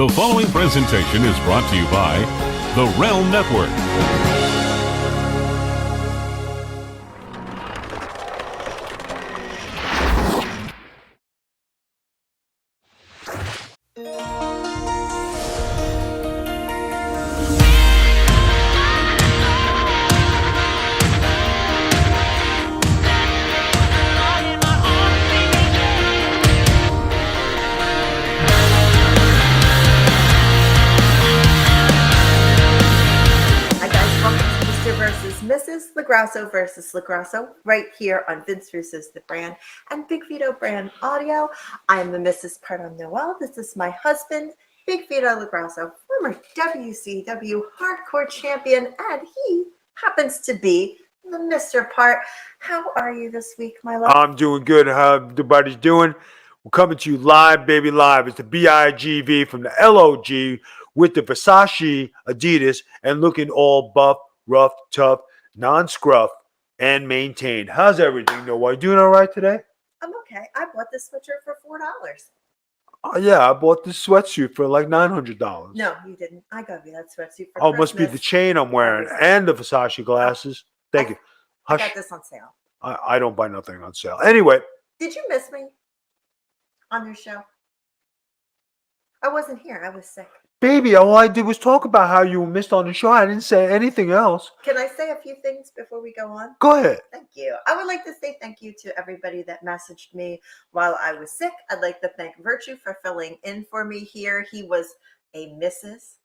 The following presentation is brought to you by the Realm Network. Mrs. LaGrasso versus LaGrasso right here on Vince Russo's The Brand and Big Vito Brand Audio. I am the Mrs. Pardon Noel. This is my husband, Big Vito LaGrasso, former WCW hardcore champion, and he happens to be the Mr. Part. How are you this week, my love? I'm doing good. How everybody's doing? We're coming to you live, baby, live. It's the BIGV from the LOG with the Versace Adidas and looking all buff, rough, tough, non-scruff, and maintained. How's everything, Noel? You doing all right today? I'm okay. I bought this sweatshirt for $4. Oh, yeah, I bought this sweatsuit for like $900. No, you didn't. I got you that sweatsuit for Oh, Christmas. must be the chain I'm wearing and the Versace glasses. Thank you. I got this on sale. I don't buy nothing on sale. Anyway. Did you miss me on your show? I wasn't here. I was sick. Baby, all I did was talk about how you missed on the show. I didn't say anything else. Can I say a few things before we go on? Go ahead. Thank you. I would like to say thank you to everybody that messaged me while I was sick. I'd like to thank Virtue for filling in for me here. He was a Mrs.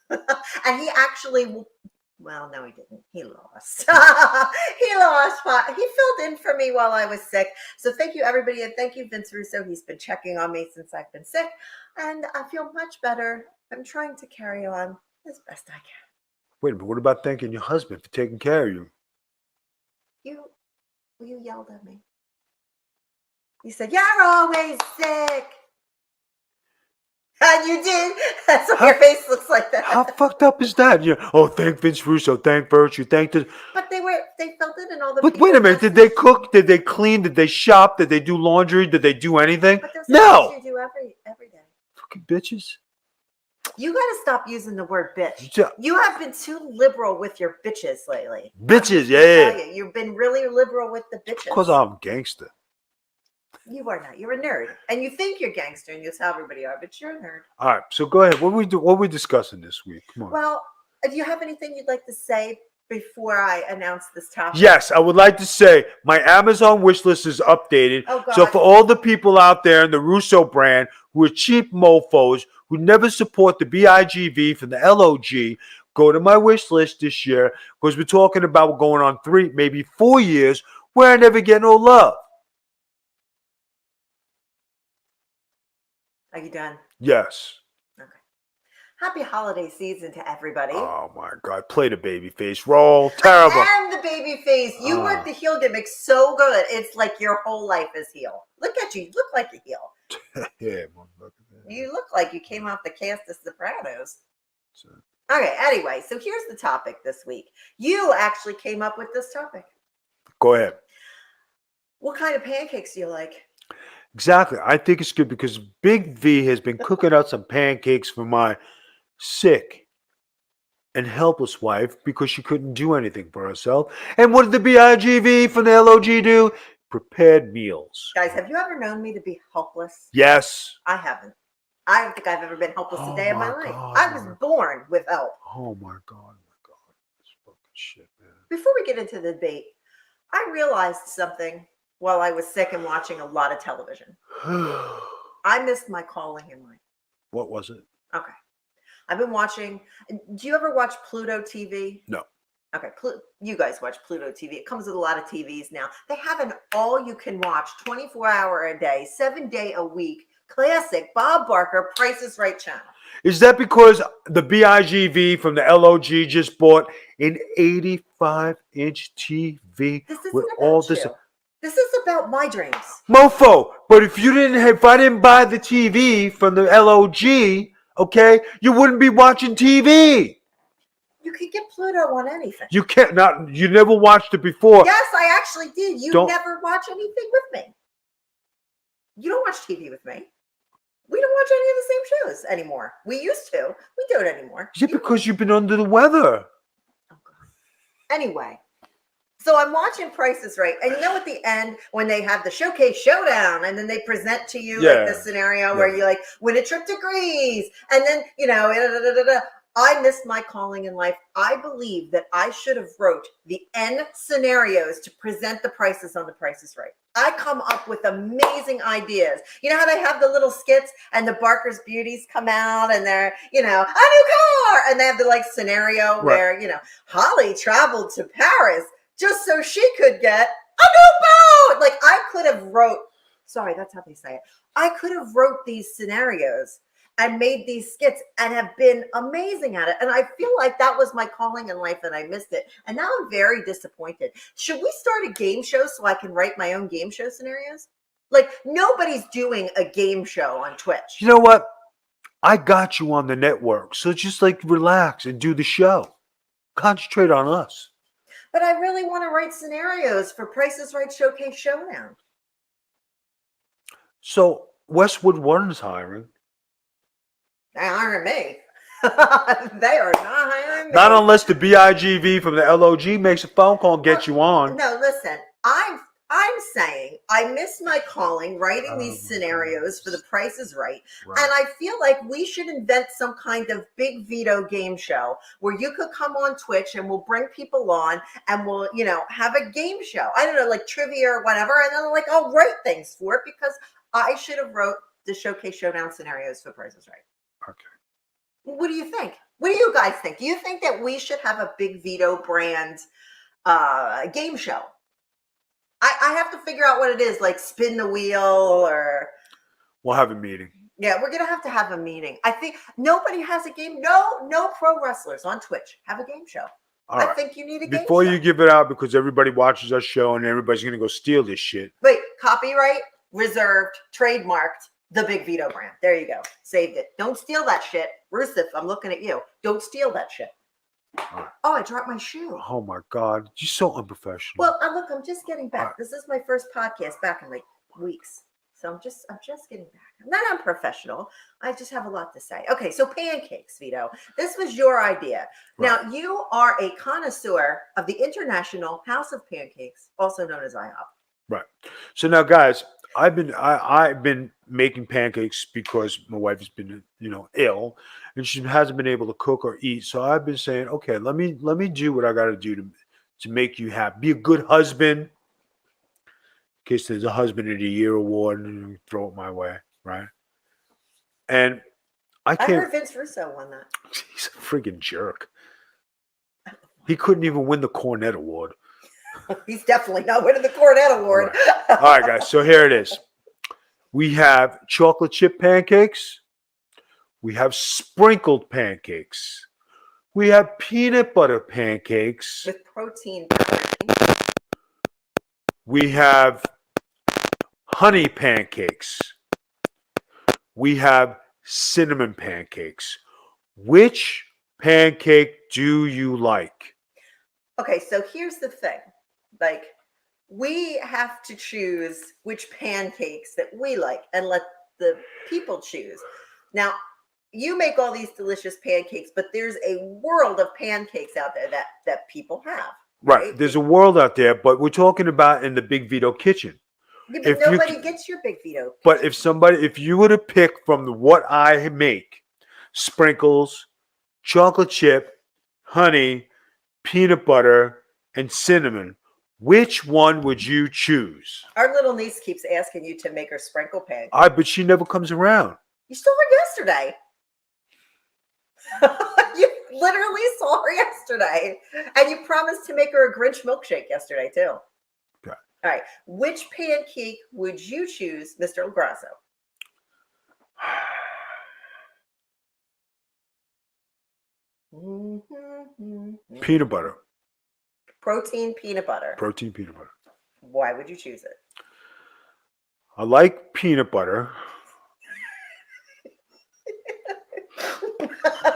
and he actually, well, no, he didn't. He lost. He lost. He filled in for me while I was sick. So thank you, everybody. And thank you, Vince Russo. He's been checking on me since I've been sick. And I feel much better. I'm trying to carry on as best I can. Wait a minute. What about thanking your husband for taking care of you? You yelled at me. You said, "You're always sick." And you did. That's what your face looks like that. How fucked up is that? Oh, thank Vince Russo, thank Virtue, thank this. But they felt it in all the. But wait a minute, did they cook? Did they clean? Did they shop? Did they do laundry? Did they do anything? But No. You do every day. Fucking bitches. You got to stop using the word bitch. You have been too liberal with your bitches lately. Bitches, yeah. You've been really liberal with the bitches. Because I'm gangster. You are not. You're a nerd. And you think you're gangster and you tell everybody are, but you're a nerd. All right, so go ahead. What are we discussing this week? Come on. Well, do you have anything you'd like to say before I announce this topic? Yes, I would like to say my Amazon wish list is updated. Oh, God. So for all the people out there in the Russo brand who are cheap mofos, who never support the BIGV from the LOG, go to my wish list this year because we're talking about going on 3, maybe 4 years where I never get no love. Are you done? Yes. Okay. Happy holiday season to everybody. Oh my God. Play the baby face role. Terrible. And the baby face. You work the heel gimmick so good. It's like your whole life is heel. Look at you. You look like a heel. Yeah, motherfucker. You look like you came off the cast of Sopranos. Okay, anyway, so here's the topic this week. You actually came up with this topic. Go ahead. What kind of pancakes do you like? Exactly. I think it's good because Big V has been cooking out some pancakes for my sick and helpless wife because she couldn't do anything for herself. And what did the BIGV from the LOG do? Prepared meals. Guys, have you ever known me to be helpless? Yes. I haven't. I don't think I've ever been helpless a day in my life. I was born with help. Oh my God. This fucking shit, man. Before we get into the debate, I realized something while I was sick and watching a lot of television. I missed my calling in life. What was it? Okay. I've been watching. Do you ever watch Pluto TV? No. Okay. You guys watch Pluto TV. It comes with a lot of TVs now. They have an all-you-can-watch 24-hour a day, 7-day a week classic Bob Barker Price is Right channel. Is that because the BIGV from the LOG just bought an 85-inch TV with all this? This is about my dreams. Mofo, but if I didn't buy the TV from the LOG, okay, you wouldn't be watching TV. You could get Pluto on anything. You can't. You never watched it before. Yes, I actually did. You never watch anything with me. You don't watch TV with me. We don't watch any of the same shows anymore. We used to. We don't anymore. Is it because you've been under the weather? Oh, God. Anyway, so I'm watching Price is Right. And you know, at the end, when they have the showcase showdown and then they present to you like this scenario where you like win a trip to Greece and then, you know, I missed my calling in life. I believe that I should have wrote the end scenarios to present the prices on The Price is Right. I come up with amazing ideas. You know how they have the little skits and the Barker's Beauties come out and they're, you know, a new car. And they have the like scenario where, you know, Holly traveled to Paris just so she could get a new boat. Like I could have wrote, sorry, that's how they say it. I could have wrote these scenarios and made these skits and have been amazing at it. And I feel like that was my calling in life and I missed it. And now I'm very disappointed. Should we start a game show so I can write my own game show scenarios? Like nobody's doing a game show on Twitch. You know what? I got you on the network. So just like relax and do the show. Concentrate on us. But I really want to write scenarios for Price is Right Showcase Showdown. So Westwood One is hiring. They hiring me. They are not hiring me. Not unless the BIGV from the LOG makes a phone call and gets you on. No, listen. I'm saying I miss my calling writing these scenarios for The Price is Right. And I feel like we should invent some kind of big Vito game show where you could come on Twitch and we'll bring people on and we'll, you know, have a game show. I don't know, like trivia or whatever. And then like I'll write things for it because I should have wrote the Showcase Showdown scenarios for Price is Right. Okay. What do you think? What do you guys think? Do you think that we should have a big Vito brand game show? I have to figure out what it is, like spin the wheel or... We'll have a meeting. Yeah, we're going to have a meeting. I think nobody has a game. No pro wrestlers on Twitch have a game show. I think you need a game show. Before you give it out, because everybody watches our show and everybody's going to go steal this shit. Wait, copyright, reserved, trademarked, the Big Vito brand. There you go. Saved it. Don't steal that shit. Rusev, I'm looking at you. Don't steal that shit. Right. Oh, I dropped my shoe. Oh my God. You're so unprofessional. Well, look, I'm just getting back. This is my first podcast back in like weeks. So I'm just getting back. I'm not unprofessional. I just have a lot to say. Okay, so pancakes, Vito. This was your idea. Right. Now, you are a connoisseur of the International House of Pancakes, also known as IHOP. Right. So now, guys, I've been making pancakes because my wife has been, you know, ill and she hasn't been able to cook or eat. So I've been saying, okay, let me do what I got to do to make you happy. Be a good husband. In case there's a Husband of the Year award, and throw it my way, right? And I heard Vince Russo won that. He's a friggin' jerk. He couldn't even win the Cornet Award. He's definitely not winning the Cornet Award. All right, guys. So here it is. We have chocolate chip pancakes. We have sprinkled pancakes. We have peanut butter pancakes. With protein. We have honey pancakes. We have cinnamon pancakes. Which pancake do you like? Okay, so here's the thing. Like, we have to choose which pancakes that we like and let the people choose. Now, you make all these delicious pancakes, but there's a world of pancakes out there that people have. Right. There's a world out there, but we're talking about in the Big Vito kitchen. Yeah, but nobody gets your Big Vito. But if you were to pick from what I make, sprinkles, chocolate chip, honey, peanut butter, and cinnamon, which one would you choose? Our little niece keeps asking you to make her sprinkle pancakes. But she never comes around. You saw her yesterday. You literally saw her yesterday. And you promised to make her a Grinch milkshake yesterday, too. Okay. All right. Which pancake would you choose, Mr. LaGrasso? Peanut butter. Protein peanut butter. Protein peanut butter. Why would you choose it? I like peanut butter.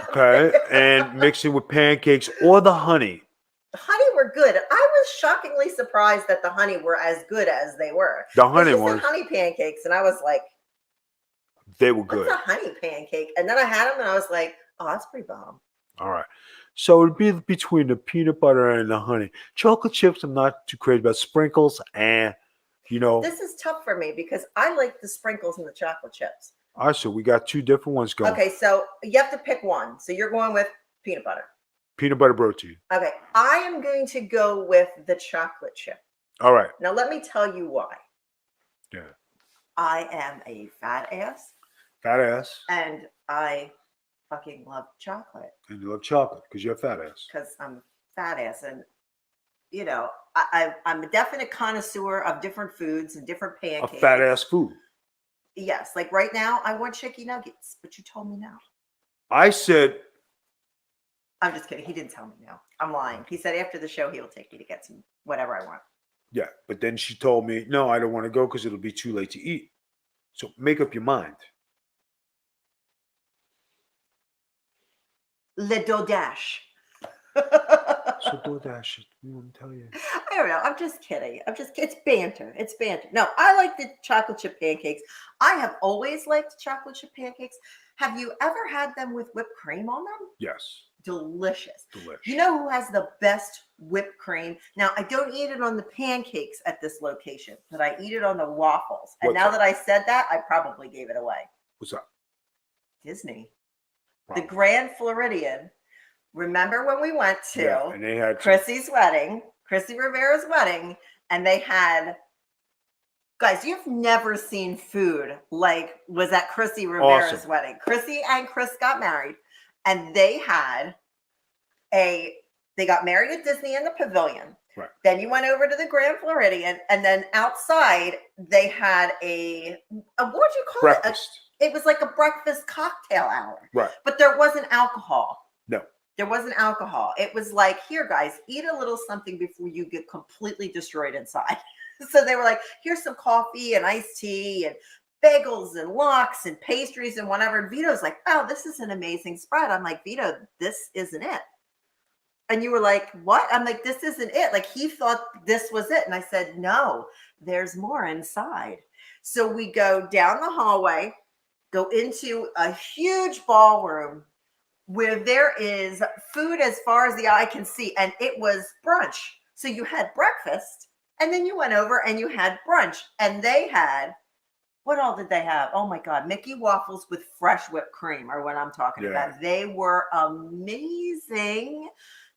Okay, and mix it with pancakes or the honey. The honey were good. I was shockingly surprised that the honey were as good as they were. The honey was honey pancakes, and I was like, They were What's good. a honey pancake? And then I had them and I was like, oh, that's pretty bomb. All right. So it'd be between the peanut butter and the honey. Chocolate chips, I'm not too crazy about. Sprinkles, and This is tough for me because I like the sprinkles and the chocolate chips. All right, so we got two different ones going. Okay, so you have to pick one. So you're going with peanut butter. Peanut butter protein. Okay, I am going to go with the chocolate chip. All right. Now let me tell you why. Yeah. I am a fat ass. Fat ass. And I fucking love chocolate. And you love chocolate because you're a fat ass. Because I'm a fat ass. And, I'm a definite connoisseur of different foods and different pancakes. A fat ass food. Yes. Like right now, I want chicken nuggets. But you told me no. I said. I'm just kidding. He didn't tell me no. I'm lying. He said after the show, he will take me to get some whatever I want. Yeah. But then she told me, no, I don't want to go because it'll be too late to eat. So make up your mind. Le Dodash. So DoorDash, we won't tell you. I don't know. I'm just kidding. It's banter. It's banter. No, I like the chocolate chip pancakes. I have always liked chocolate chip pancakes. Have you ever had them with whipped cream on them? Yes. Delicious. Delicious. You know who has the best whipped cream? Now, I don't eat it on the pancakes at this location, but I eat it on the waffles. And What's now that? that I said that, I probably gave it away. What's up? Disney. Probably. The Grand Floridian. Remember when we went to Yeah, and they had Chrissy Rivera's wedding, and they had, guys, you've never seen food like was at Chrissy Rivera's Awesome. wedding. Chrissy and Chris got married, and they got married at Disney in the pavilion. Right. Then you went over to the Grand Floridian, and then outside they had what would you call breakfast. it? It was like a breakfast cocktail hour. Right. But there wasn't alcohol. No. There wasn't alcohol. It was like, here, guys, eat a little something before you get completely destroyed inside. So they were like, here's some coffee and iced tea and bagels and lox and pastries and whatever. And Vito's like, oh, this is an amazing spread. I'm like, Vito, this isn't it. And you were like, what? I'm like, this isn't it. Like he thought this was it. And I said, no, there's more inside. So we go down the hallway, go into a huge ballroom where there is food as far as the eye can see. And it was brunch. So you had breakfast and then you went over and you had brunch. And they had, what all did they have? Oh my God, Mickey waffles with fresh whipped cream are what I'm talking about. They were amazing.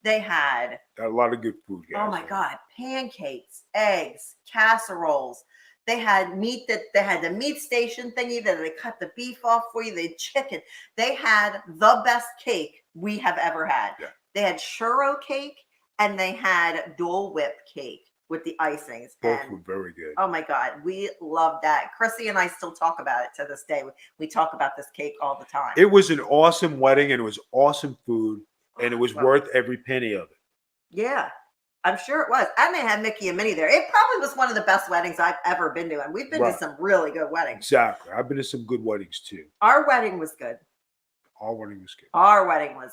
They had a lot of good food, guys. Oh my God, pancakes, eggs, casseroles. They had meat they had the meat station thingy that they cut the beef off for you. They had chicken. They had the best cake we have ever had. Yeah. They had churro cake and they had Dole Whip cake with the icings. Both and, were very good. Oh my God, we loved that. Chrissy and I still talk about it to this day. We talk about this cake all the time. It was an awesome wedding and it was awesome food and it was worth every penny of it. Yeah. I'm sure it was. And they had Mickey and Minnie there. It probably was one of the best weddings I've ever been to. And we've been to some really good weddings. Exactly. I've been to some good weddings too. Our wedding was good. Our wedding was good. Our wedding was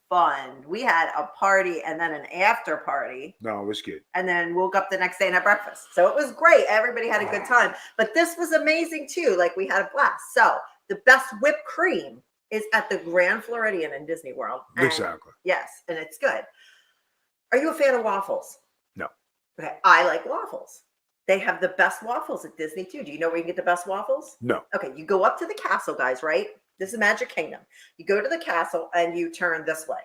fun. We had a party and then an after party. No, it was good. And then woke up the next day and had breakfast. So it was great. Everybody had a good time. But this was amazing too. Like we had a blast. So the best whipped cream is at the Grand Floridian in Disney World. And Exactly. yes. And it's good. Are you a fan of waffles? No. Okay. I like waffles. They have the best waffles at Disney too. Do you know where you can get the best waffles? No. Okay. You go up to the castle, guys, right? This is Magic Kingdom. You go to the castle and you turn this way.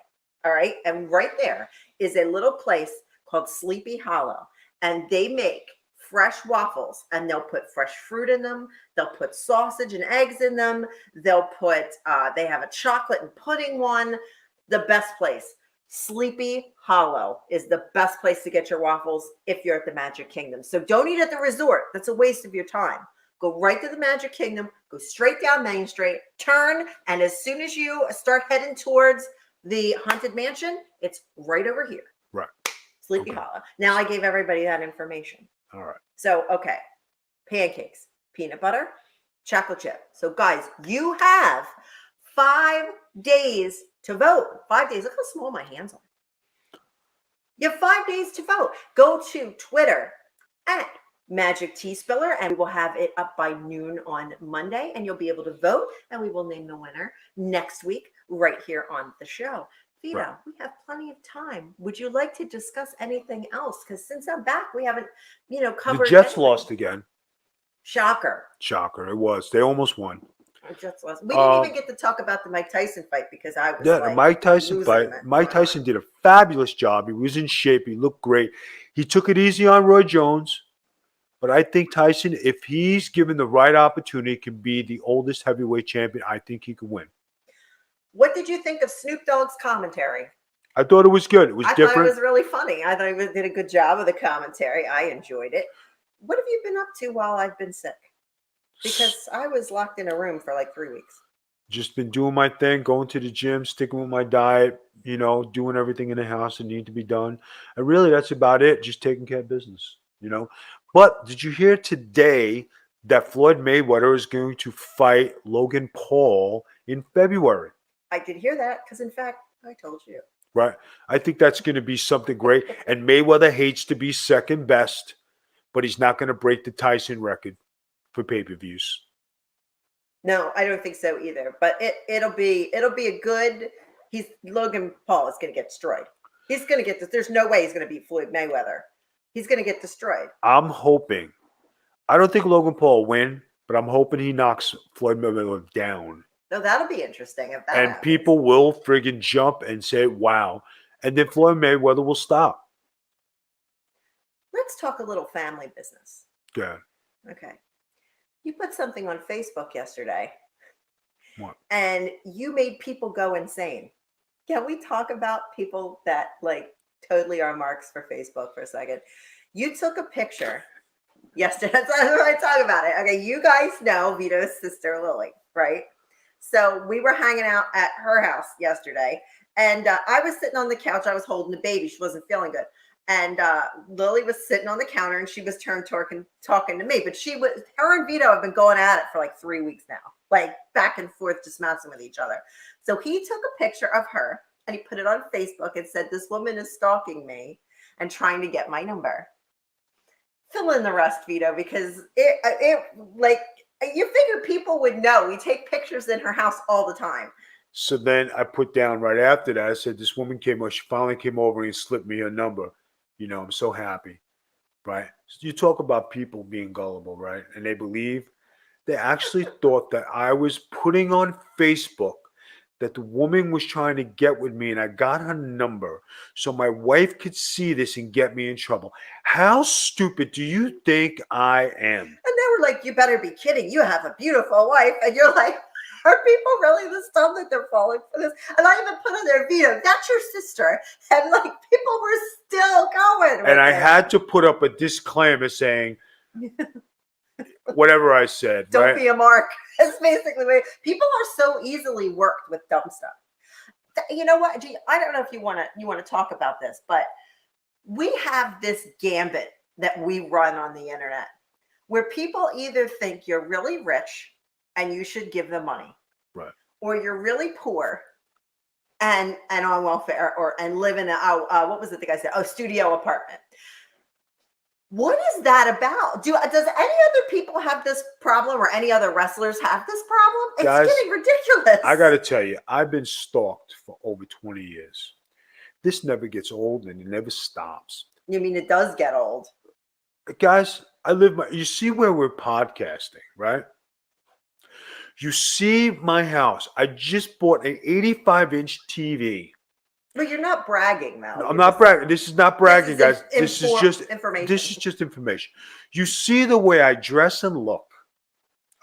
All right. And right there is a little place called Sleepy Hollow. And they make fresh waffles and they'll put fresh fruit in them. They'll put sausage and eggs in them. They'll put, they have a chocolate and pudding one. The best place. Sleepy Hollow is the best place to get your waffles if you're at the Magic Kingdom. So don't eat at the resort. That's a waste of your time. Go right to the Magic Kingdom, go straight down Main Street, turn, and as soon as you start heading towards the Haunted Mansion, it's right over here. Right. Sleepy Hollow. Now I gave everybody that information. All right. So, okay. Pancakes, peanut butter, chocolate chip. So guys, you have 5 days to vote. 5 days. Look how small my hands are. You have 5 days to vote. Go to Twitter at Magic Tea Spiller, and we will have it up by noon on Monday, and you'll be able to vote, and we will name the winner next week right here on the show. Vito, Right. we have plenty of time. Would you like to discuss anything else? Because since I'm back, we haven't, covered The Jets anything. lost again. Shocker. Shocker. It was. They almost won. The Jets lost. We didn't even get to talk about the Mike Tyson fight because I was The Mike Tyson fight. Mike Tyson did a fabulous job. He was in shape. He looked great. He took it easy on Roy Jones. But I think Tyson, if he's given the right opportunity, can be the oldest heavyweight champion. I think he can win. What did you think of Snoop Dogg's commentary? I thought it was good. It was different. I thought it was really funny. I thought he did a good job of the commentary. I enjoyed it. What have you been up to while I've been sick? Because I was locked in a room for like 3 weeks. Just been doing my thing, going to the gym, sticking with my diet, doing everything in the house that need to be done. And really, that's about it. Just taking care of business, But did you hear today that Floyd Mayweather is going to fight Logan Paul in February? I did hear that because, in fact, I told you. Right. I think that's going to be something great. And Mayweather hates to be second best, but he's not going to break the Tyson record for pay-per-views. No, I don't think so either. But it'll be a good. Logan Paul is going to get destroyed. He's going to get this. There's no way he's going to beat Floyd Mayweather. He's going to get destroyed. I'm hoping. I don't think Logan Paul will win, but I'm hoping he knocks Floyd Mayweather down. No, that'll be interesting if that and happens. People will friggin' jump and say, wow. And then Floyd Mayweather will stop. Let's talk a little family business. Good. Okay. You put something on Facebook yesterday. What? And you made people go insane. Can we talk about people that totally are marks for Facebook for a second? You took a picture yesterday. That's what I talk about it. Okay, you guys know Vito's sister Lily, right? So we were hanging out at her house yesterday, and I was sitting on the couch. I was holding the baby. She wasn't feeling good. And Lily was sitting on the counter, and she was talking to me. But her and Vito have been going at it for like 3 weeks now, back and forth, just messing with each other. So he took a picture of her, and he put it on Facebook and said, "This woman is stalking me and trying to get my number." Fill in the rest, Vito, because you figure people would know. We take pictures in her house all the time. So then I put down right after that, I said, this woman she finally came over and slipped me her number. I'm so happy, right? So you talk about people being gullible, right? And they believe. They actually thought that I was putting on Facebook that the woman was trying to get with me, and I got her number so my wife could see this and get me in trouble. How stupid do you think I am? And they were like, "You better be kidding. You have a beautiful wife." And you're like, are people really this dumb that they're falling for this? And I even put on their video, "That's your sister." And people were still going. And I had to put up a disclaimer saying whatever I said. Don't right? be a mark. That's basically what people are so easily worked with dumb stuff. You know what? I don't know if you want to talk about this, but we have this gambit that we run on the internet where people either think you're really rich and you should give them money, right? Or you're really poor and on welfare and live in what was it the guy said? Studio apartment. What is that about? Does any other people have this problem, or any other wrestlers have this problem? It's Guys, getting ridiculous. I got to tell you, I've been stalked for over 20 years. This never gets old, and it never stops. You mean it does get old? Guys, you see where we're podcasting, right? You see my house. I just bought an 85-inch TV. But you're not bragging, Mel. No, I'm not bragging. This is not bragging, guys. This is just information. This is just information. You see the way I dress and look,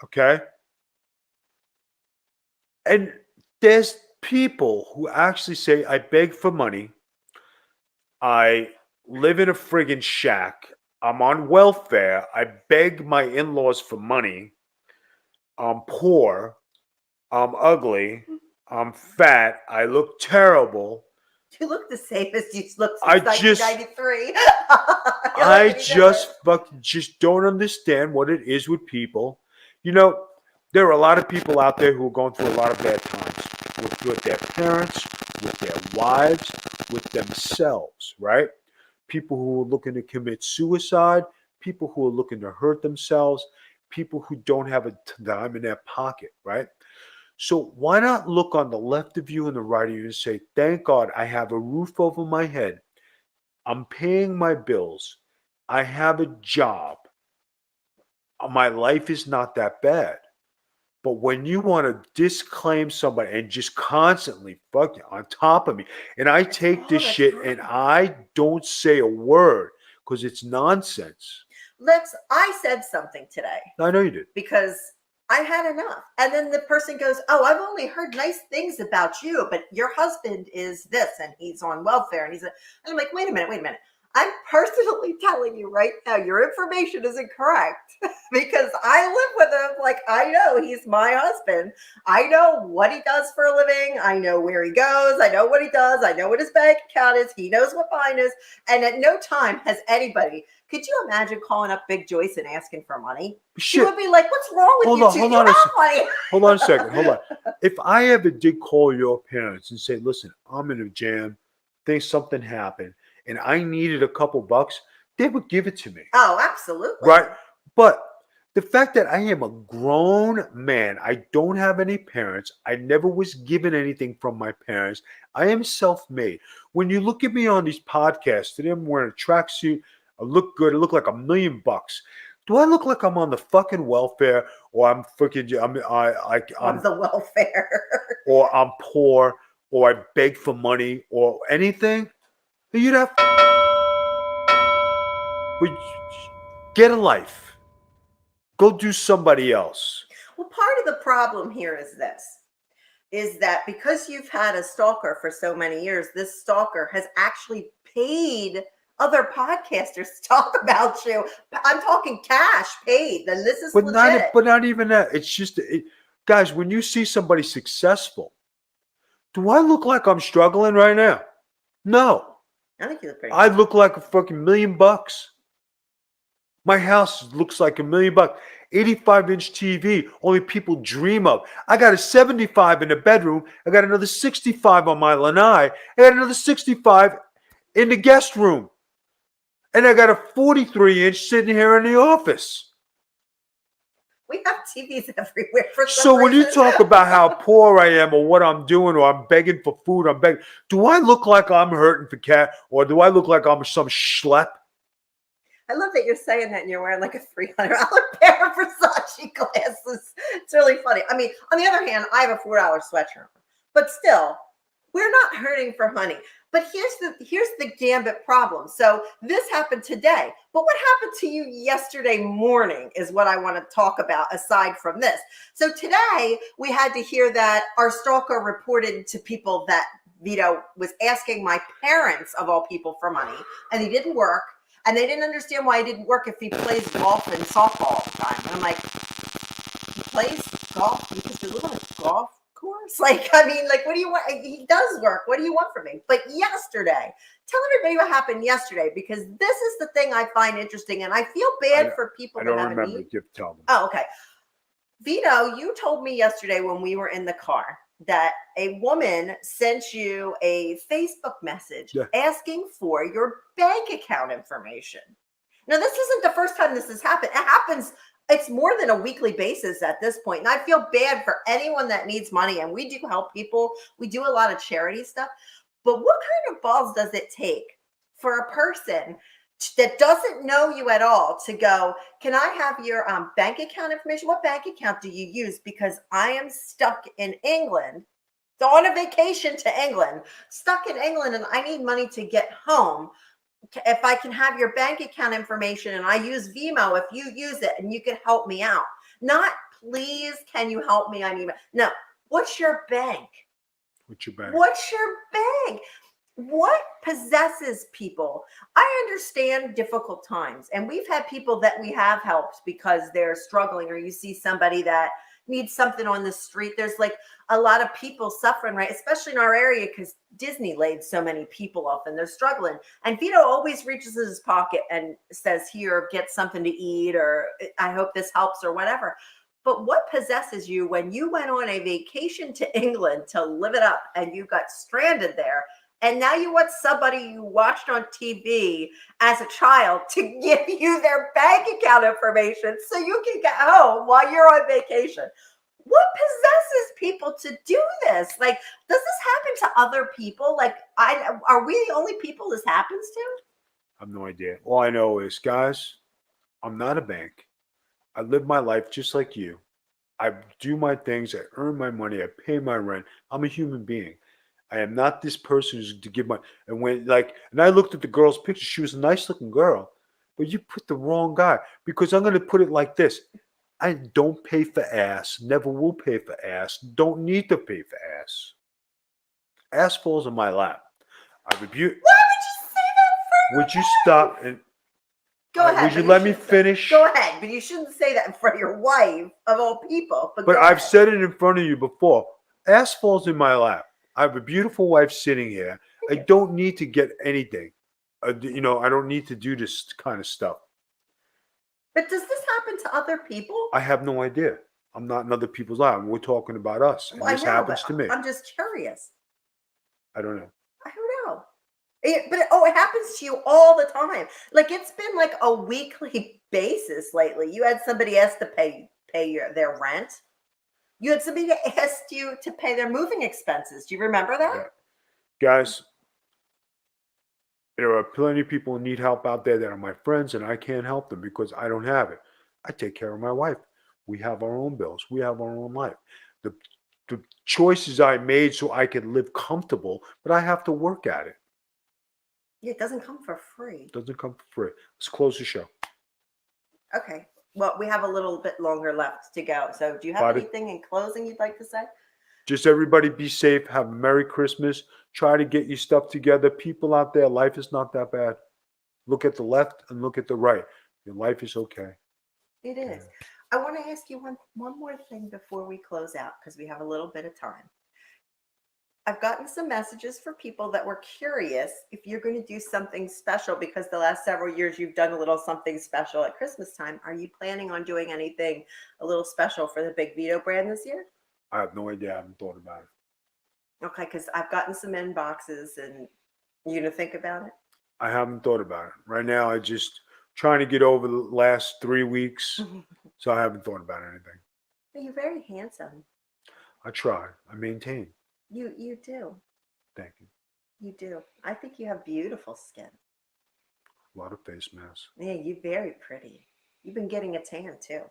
okay? And there's people who actually say, I beg for money. I live in a friggin' shack. I'm on welfare. I beg my in-laws for money. I'm poor. I'm ugly. I'm fat. I look terrible. You look the same as you look since I 1993. I just don't understand what it is with people. There are a lot of people out there who are going through a lot of bad times with their parents, with their wives, with themselves, right? People who are looking to commit suicide, people who are looking to hurt themselves, people who don't have a dime in their pocket, right? So why not look on the left of you and the right of you and say, thank God I have a roof over my head. I'm paying my bills. I have a job. My life is not that bad. But when you want to disclaim somebody and just constantly fucking on top of me, and I take this shit and I don't say a word because it's nonsense. I said something today I know you did. because I had enough. And then the person goes, oh, I've only heard nice things about you, but your husband is this and he's on welfare. And I'm like, wait a minute. I'm personally telling you right now, your information is incorrect because I live with him. Like, I know he's my husband. I know what he does for a living. I know where he goes. I know what he does. I know what his bank account is. He knows what mine is. And at no time has anybody, could you imagine calling up Big Joyce and asking for money? She would be like, what's wrong with you two? You have money. Hold on a second. Hold on. If I ever did call your parents and say, listen, I'm in a jam, think something happened, and I needed a couple bucks, they would give it to me. Oh, absolutely. Right? But the fact that I am a grown man, I don't have any parents, I never was given anything from my parents, I am self-made. When you look at me on these podcasts, today I'm wearing a tracksuit, I look good, I look like $1 million. Do I look like I'm on the fucking welfare, or I'm on the welfare, or I'm poor, or I beg for money, or anything? You'd have get a life. Go do somebody else. Well, part of the problem here is that because you've had a stalker for so many years, this stalker has actually paid other podcasters to talk about you. I'm talking cash paid. Then this is legit. But not even that. It's just, guys, when you see somebody successful, do I look like I'm struggling right now? No. I think you look pretty. I look like a fucking $1 million. My house looks like $1 million. 85-inch TV, only people dream of. I got a 75 in the bedroom. I got another 65 on my lanai. I got another 65 in the guest room. And I got a 43-inch sitting here in the office. We have TVs everywhere for some So when reason. you talk about how poor I am or what I'm doing or I'm begging for food, do I look like I'm hurting for cat or do I look like I'm some schlep? I love that you're saying that and you're wearing like a $300 pair of Versace glasses. It's really funny. I mean, on the other hand, I have a $4 sweatshirt, but still, we're not hurting for money. But here's the gambit problem. So this happened today, but what happened to you yesterday morning is what I want to talk about aside from this. So today we had to hear that our stalker reported to people that Vito was asking my parents of all people for money and he didn't work and they didn't understand why he didn't work if he plays golf and softball all the time. And I'm like, he plays golf because you live on a golf course? Like, I mean, like, what do you want? He does work. What do you want from me? But yesterday, tell everybody what happened yesterday, because this is the thing I find interesting, and I feel bad for people I that don't haven't remember. eaten. Give tell them. Oh, okay. Vito, you told me yesterday when we were in the car that a woman sent you a Facebook message asking for your bank account information. Now, this isn't the first time this has happened. It happens. It's more than a weekly basis at this point. And I feel bad for anyone that needs money. And we do help people. We do a lot of charity stuff. But what kind of balls does it take for a person that doesn't know you at all to go, can I have your bank account information? What bank account do you use? Because I am stuck in England, so on a vacation to England, stuck in England, and I need money to get home. If I can have your bank account information and I use Vimo, if you use it and you can help me out. Not, please, can you help me? I need, no, what's your bank? What's your bank? What's your bank? What possesses people? I understand difficult times, and we've had people that we have helped because they're struggling, or you see somebody that needs something on the street. There's like a lot of people suffering, right? Especially in our area, because Disney laid so many people off and they're struggling. And Vito always reaches in his pocket and says, here, get something to eat, or I hope this helps, or whatever. But what possesses you when you went on a vacation to England to live it up and you got stranded there And now you want somebody you watched on TV as a child to give you their bank account information so you can get home while you're on vacation. What possesses people to do this? Like, does this happen to other people? Like, are we the only people this happens to? I have no idea. All I know is, guys, I'm not a bank. I live my life just like you. I do my things. I earn my money. I pay my rent. I'm a human being. I am not this person who's to give my and I looked at the girl's picture. She was a nice looking girl, but you put the wrong guy. Because I'm going to put it like this: I don't pay for ass. Never will pay for ass. Don't need to pay for ass. Ass falls in my lap. I rebuke. Why would you say that? Would you stop and Go ahead. would you let me finish? Go ahead, but you shouldn't say that in front of your wife of all people. But I've said it in front of you before. Ass falls in my lap. I have a beautiful wife sitting here. I don't need to get anything. I don't need to do this kind of stuff. But does this happen to other people? I have no idea. I'm not in other people's lives. We're talking about us. And this happens to me. I'm just curious. I don't know. I don't know. It happens to you all the time. Like, it's been like a weekly basis lately. You had somebody ask to pay their rent. You had somebody that asked you to pay their moving expenses. Do you remember that? Yeah. Guys, there are plenty of people who need help out there that are my friends, and I can't help them because I don't have it. I take care of my wife. We have our own bills. We have our own life. The choices I made so I could live comfortable, but I have to work at it. Yeah, it doesn't come for free. It doesn't come for free. Let's close the show. Okay. Well, we have a little bit longer left to go. So do you have anything in closing you'd like to say? Just everybody be safe. Have a Merry Christmas. Try to get your stuff together. People out there, life is not that bad. Look at the left and look at the right. Your life is okay. It is. I want to ask you one more thing before we close out because we have a little bit of time. I've gotten some messages for people that were curious if you're going to do something special because the last several years you've done a little something special at Christmas time. Are you planning on doing anything a little special for the Big Vito brand this year? I have no idea. I haven't thought about it. Okay, because I've gotten some inboxes and you gonna think about it? I haven't thought about it. Right now, I just trying to get over the last 3 weeks, so I haven't thought about anything. But you're very handsome. I try. I maintain. You do. Thank you. You do. I think you have beautiful skin. A lot of face masks. Yeah, you're very pretty. You've been getting a tan too.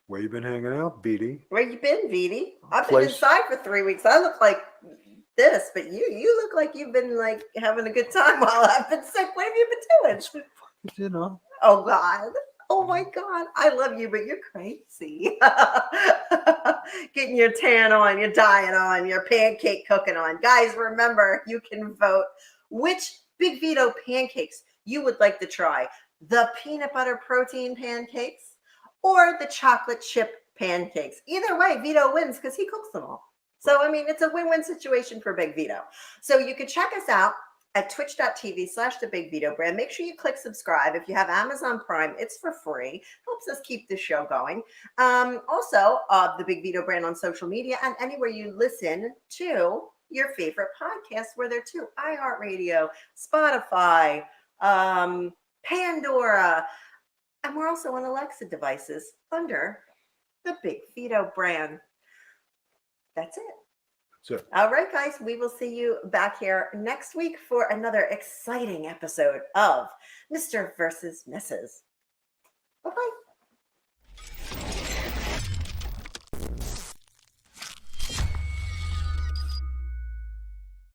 Where you been hanging out, Beatty? Where you been, Viti? I've been inside for 3 weeks. I look like this, but you look like you've been like having a good time while I've been sick. What have you been doing? You know. Oh God. Oh my God. I love you, but you're crazy. Getting your tan on, your diet on, your pancake cooking on. Guys, remember, you can vote which Big Vito pancakes you would like to try. The peanut butter protein pancakes or the chocolate chip pancakes. Either way, Vito wins because he cooks them all. So, I mean, it's a win-win situation for Big Vito. So you can check us out at twitch.tv/the Big Vito brand. Make sure you click subscribe. If you have Amazon Prime, it's for free. Helps us keep the show going. Also, the Big Vito brand on social media and anywhere you listen to your favorite podcasts, where they're too. iHeartRadio, Spotify, Pandora, and we're also on Alexa devices under the Big Vito brand. That's it. That's it. All right, guys, we will see you back here next week for another exciting episode of Mr. versus Mrs. Bye-bye.